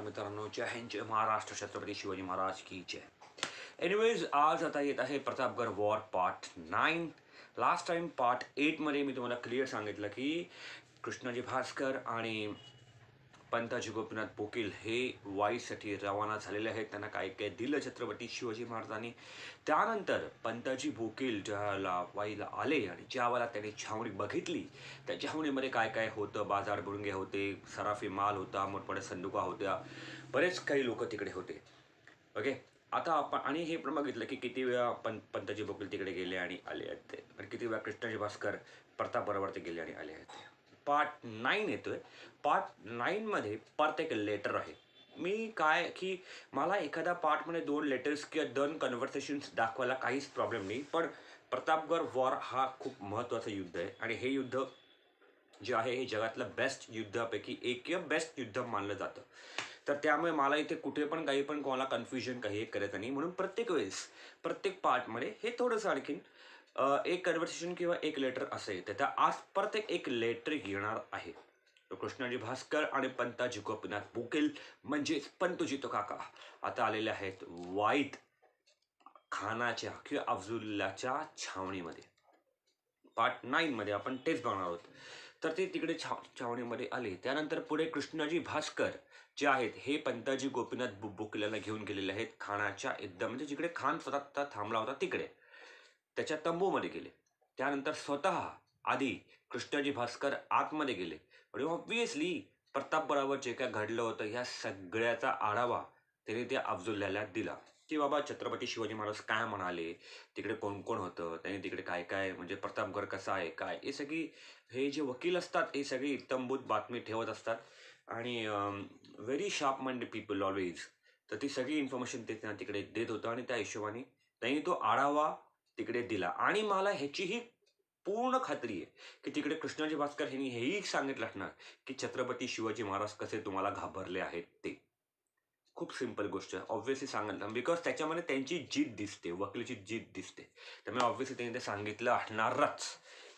मित्रांनो, जय हिंद, जय महाराष्ट्र, छत्रपती शिवाजी महाराज की जय. एनिवेज, आज आता येत आहे Pratapgad war part 9. Last time part 8मध्ये मी तुम्हाला क्लिअर सांगितलं की कृष्णाजी भास्कर आणि पंताजी गोपीनाथ बोकील हे वाईसाठी रवाना झालेले आहेत. त्यांना काय काय दिलं छत्रपती शिवाजी महाराजांनी. त्यानंतर पंताजी बोकील ज्याला वाईला आले आणि ज्यावेळेला त्यांनी छावणी बघितली, त्या छावणीमध्ये काय काय होतं, बाजार बुडंगे होते, सराफी माल होता, मोठमोठ्या संदुका होत्या, बरेच काही लोक तिकडे होते. ओके. आता आपण आणि हे पण बघितलं की किती वेळा पंताजी बोकील तिकडे गेले आणि आले आहेत ते, आणि किती वेळा कृष्णाजी भास्कर प्रतापबरोबर ते गेले आणि आले आहेत ते. पार्ट 9 येतोय. पार्ट 9मध्ये परत एक लेटर आहे. मी काय की मला एखाद्या पार्टमध्ये 2 लेटर्स किंवा 2 कन्व्हर्सेशन्स दाखवायला काहीच प्रॉब्लेम नाही, पण प्रतापगड वॉर हा खूप महत्त्वाचं युद्ध आहे आणि हे युद्ध जे आहे हे जगातलं बेस्ट युद्धापैकी एक किंवा बेस्ट युद्ध मानलं जातं. तर त्यामुळे मला इथे कुठे पण काही पण कोणाला कन्फ्युजन काही करायचं नाही, म्हणून प्रत्येक वेळेस प्रत्येक पार्टमध्ये हे थोडंसं आणखीन एक कन्व्हर्सेशन किंवा एक लेटर असेल. तर त्या आज प्रत्येक एक लेटर येणार आहे. तो कृष्णाजी भास्कर आणि पंताजी गोपीनाथ बोकील म्हणजेच पंतोजी तो काका आता आलेले आहेत वाईत खानाच्या किंवा अफजुल्लाच्या छावणीमध्ये. पार्ट 9मध्ये आपण तेच बघणार आहोत. तर ते तिकडे छावणीमध्ये आले. त्यानंतर पुढे कृष्णाजी भास्कर जे आहेत हे पंताजी गोपीनाथ बोकीलाला घेऊन गेलेले आहेत खानाच्या एकदम म्हणजे जिकडे खान स्वतः थांबला होता तिकडे, त्याच्या तंबूमध्ये गेले. त्यानंतर स्वतः आधी कृष्णाजी भास्कर आतमध्ये गेले आणि ऑब्विसली प्रतापगडावर जे काय घडलं होतं ह्या सगळ्याचा आढावा त्याने त्या अफजुल्लाला दिला की बाबा छत्रपती शिवाजी महाराज काय म्हणाले, तिकडे कोण कोण होतं, त्यांनी तिकडे काय काय म्हणजे प्रतापगड कसा आहे काय, हे सगळी हे जे वकील असतात हे सगळी इत्तंभूत बातमी ठेवत असतात आणि very sharp minded people always. तर ती सगळी इन्फॉर्मेशन ते त्यांना तिकडे देत होतं आणि त्या हिशोबाने त्यांनी तो आढावा तिकडे दिला. आणि मला ह्याचीही पूर्ण खात्री आहे की तिकडे कृष्णाजी भास्कर यांनी हेही सांगितलं असणार की छत्रपती शिवाजी महाराज कसे तुम्हाला घाबरले आहेत ते. खूप सिंपल गोष्ट आहे, ऑब्व्हियसली सांगितलं बिकॉज त्याच्यामध्ये त्यांची जीत दिसते, वकिलीची जीत दिसते, त्यामुळे ऑब्व्हियसली त्यांनी ते सांगितलं असणारच.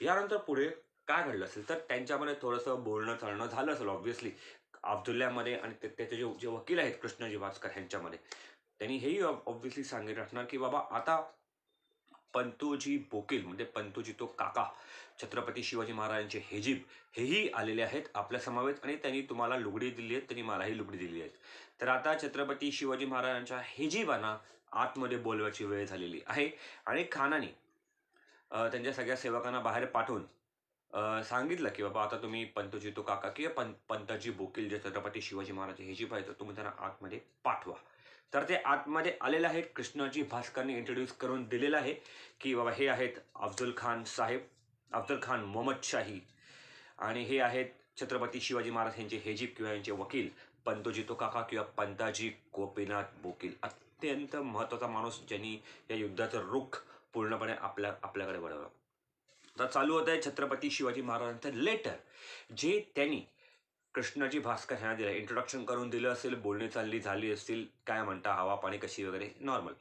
यानंतर पुढे काय घडलं असेल तर त्यांच्यामध्ये थोडंसं बोलणं चालणं झालं असेल ऑब्व्हियसली अब्दुल्ल्यामध्ये आणि त्याचे जे वकील आहेत कृष्णाजी भास्कर ह्यांच्यामध्ये. त्यांनी हेही ऑब्व्हियसली सांगितलं असणार की बाबा आता पंतोजी बोकील म्हणजे पंतोजी तो काका छत्रपती शिवाजी महाराजांचे हेजीब हेही आलेले आहेत आपल्या समवेत आणि त्यांनी तुम्हाला लुगडी दिली आहेत, त्यांनी मलाही लुगडी दिली आहे. तर आता छत्रपती शिवाजी महाराजांच्या हेजीबांना आतमध्ये बोलवायची वेळ झालेली आहे आणि खानाने त्यांच्या सगळ्या सेवकांना बाहेर पाठवून सांगितलं की बाबा आता तुम्ही पंतोजी तो काका किंवा पंताजी बोकील जे छत्रपती शिवाजी महाराज हेजीब आहेत तर तुम्ही त्यांना आतमध्ये पाठवा. तर ते आतमध्ये आलेले आहेत. कृष्णाजी भास्करने इंट्रोड्यूस करून दिलेलं आहे की बाबा हे आहेत अफजल खान साहेब, अफजल खान मोहम्मद शाही, आणि हे आहेत छत्रपती शिवाजी महाराज यांचे हेजीब किंवा यांचे वकील पंतोजी तो काका किंवा पंताजी गोपीनाथ बोकील. अत्यंत महत्त्वाचा माणूस ज्यांनी या युद्धाचं रुख पूर्णपणे आपल्याकडे वळवलं. तर चालू होत आहे छत्रपती शिवाजी महाराजांचं लेटर जे त्यांनी कृष्णाजी भास्कर ह्यांना दिलं. इंट्रोडक्शन करून दिलं असेल, बोलणी चालली झाली असतील, काय म्हणता, हवा पाणी कशी वगैरे नॉर्मल.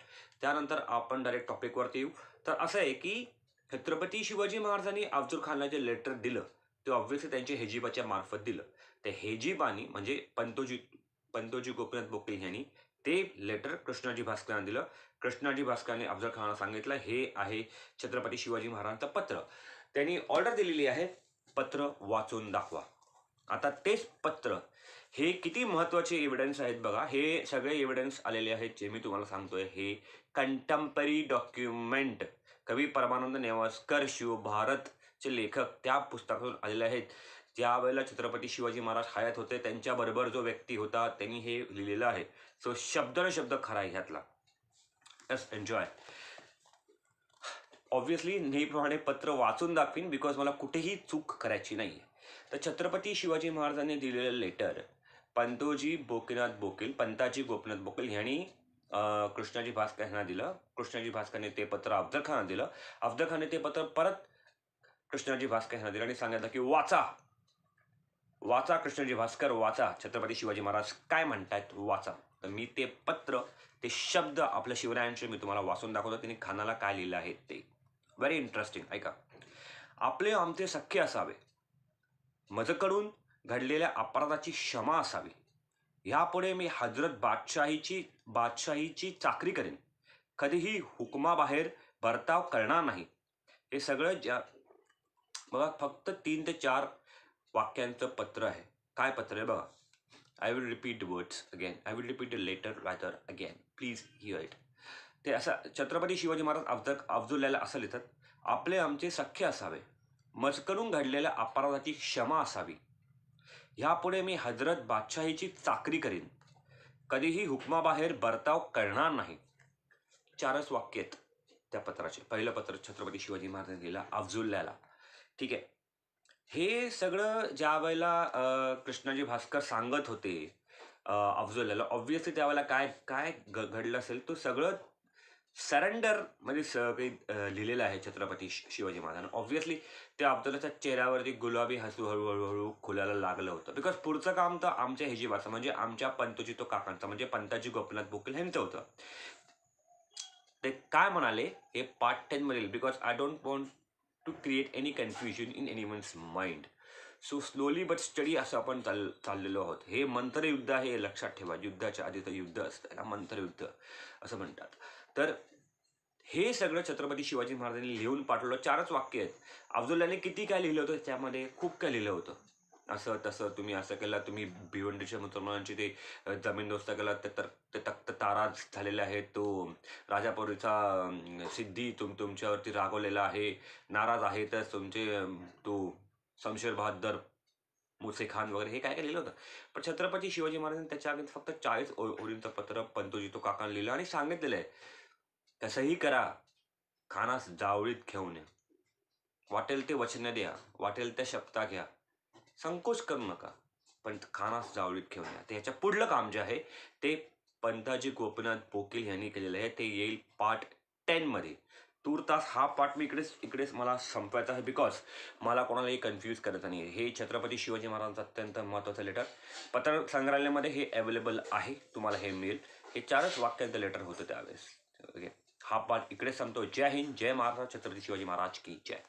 त्यानंतर आपण डायरेक्ट टॉपिकवरती येऊ. तर असं आहे की छत्रपती शिवाजी महाराजांनी अफजल खानला जे लेटर दिलं ते ऑब्व्हियसली त्यांच्या हेजीबाच्या मार्फत दिलं. त्या हेजीबानी म्हणजे पंतोजी गोपीनाथ बोकील यांनी ते लेटर कृष्णाजी भास्करांना दिलं. कृष्णाजी भास्करांनी अफजल खानला सांगितलं हे आहे छत्रपती शिवाजी महाराजांचं पत्र. त्यांनी ऑर्डर दिलेली आहे, पत्र वाचून दाखवा. आता तेच पत्र हे किती महत्त्वाचे एव्हिडन्स आहेत बघा. हे सगळे एव्हिडन्स आलेले आहेत जे मी तुम्हाला सांगतोय. हे कंटेम्पररी डॉक्युमेंट कवी परमानंद नेवासकर शिवभारतचे लेखक त्या पुस्तकातून आलेले आहेत. ज्यावेळेला छत्रपती शिवाजी महाराज हयात होते त्यांच्याबरोबर जो व्यक्ती होता त्यांनी हे लिहिलेलं आहे. सो शब्द न शब्द खरा आहे ह्यातला. Yes, enjoy. ऑब्व्हियसली नेहमीप्रमाणे पत्र वाचून दाखवीन बिकॉज मला कुठेही चूक करायची नाही. तर छत्रपती शिवाजी महाराजांनी दिलेलं लेटर पंताजी गोपीनाथ बोकील यांनी कृष्णाजी भास्कर यांना दिलं. कृष्णाजी भास्करने ते पत्र अफजल खानला दिलं. अफजल खानने ते पत्र परत कृष्णाजी भास्कर यांना दिलं आणि सांगितलं की वाचा कृष्णाजी भास्कर, वाचा, छत्रपती शिवाजी महाराज काय म्हणतायत वाचा. तर मी ते पत्र, ते शब्द आपल्या शिवरायांचे मी तुम्हाला वाचून दाखवतो. त्यांनी खानाला काय लिहिलं आहे ते. Very interesting. ऐका. आपले आमचे सख्खे असावे, मजकडून घडलेल्या अपराधाची क्षमा असावी, ह्यापुढे मी हजरत बादशाहीची चाकरी करेन, कधीही हुकमाबाहेर बर्ताव करणार नाही. हे सगळं बघा, फक्त 3 ते 4 वाक्यांचं पत्र आहे. काय पत्र आहे बघा. I will repeat the words again. I will repeat the letter writer again. Please hear it. ते असं छत्रपती शिवाजी महाराज अफजुल्ल्याला असं लिहितात, आपले आमचे सख्य असावे, मजकरून घडलेल्या अपराधाची क्षमा असावी. ह्यापुढे मी हजरत बादशाहीची चाकरी करीन, कधीही हुकमाबाहेर बर्ताव करणार नाही. 4च वाक्य आहेत त्या पत्राचे. पहिलं पत्र छत्रपती शिवाजी महाराजांनी दिलं अफजुल्ल्याला. ठीक आहे. हे सगळं ज्या वेळेला कृष्णाजी भास्कर सांगत होते अफजुल्ल्याला, ऑब्व्हियसली त्यावेळेला काय काय घडलं असेल तो सगळं सरेंडर मध्ये काही लिहिलेलं आहे छत्रपती शिवाजी महाराजांना. ऑब्व्हियसली त्या अफजलच्या चेहऱ्यावरती गुलाबी हसू हळूहळू खुलायला लागलं होतं. बिकॉज पुढचं काम तर आमच्या हेजीबाचं म्हणजे आमच्या पंतोजी तो काकांचं म्हणजे पंताजी गोपीनाथ बोकील ह्यांचं होतं. ते काय म्हणाले हे पार्ट 10 मध्ये, because I don't want to create any confusion in anyone's mind. So slowly but study असं आपण चाललेलो आहोत. हे मंत्रयुद्ध आहे, हे लक्षात ठेवा. युद्धाच्या आधीचं युद्ध असतं, त्याला मंत्रयुद्ध असं म्हणतात. तर हे सगळं छत्रपती शिवाजी महाराजांनी लिहून पाठवलं. 4च वाक्य आहेत. अफजुल्ल्याने किती काय लिहिलं होतं त्यामध्ये, खूप काय लिहिलं होतं. असं तसं तुम्ही असं केलं, तुम्ही भिवंडीच्या मुसलमानांची ते जमीनदोस्त केला, ते तख्त ताराज झालेले आहेत. तो राजापुरीचा सिद्धी तुमच्यावरती रागवलेला आहे, नाराज आहे. तर तुमचे तो शमशेर बहादर मुसे खान वगैरे हे काय काय लिहिलं होतं. पण छत्रपती शिवाजी महाराजांनी त्याच्या आधी फक्त 40 ओळींचं पत्र पंतोजी तो काकांना लिहिलं आणि सांगितलेलं आहे, कसंही करा, खानास जावळीत घेऊन या, वाटेल ते वचन द्या, वाटेल त्या शपथा घ्या, संकोच करू नका, पण खानास जावळीत घेऊन या. तर ह्याच्या पुढलं काम जे आहे ते पंताजी गोपीनाथ बोकील यांनी केलेलं आहे. ते येईल पार्ट 10 मध्ये. तूर्तास हा पार्ट मी इकडेच मला संपवायचा आहे, बिकॉज मला कोणालाही कन्फ्यूज करायचं नाही. हे छत्रपती शिवाजी महाराजांचं अत्यंत महत्त्वाचं लेटर पत्र संग्रहालयामध्ये हे अवेलेबल आहे, तुम्हाला हे मिळेल. हे 4च वाक्यांचं लेटर होतं त्यावेळेस. ओके, हा पार्ट इकडे संपतो. जय हिंद, जय महाराष्ट्र, छत्रपती शिवाजी महाराज की जय.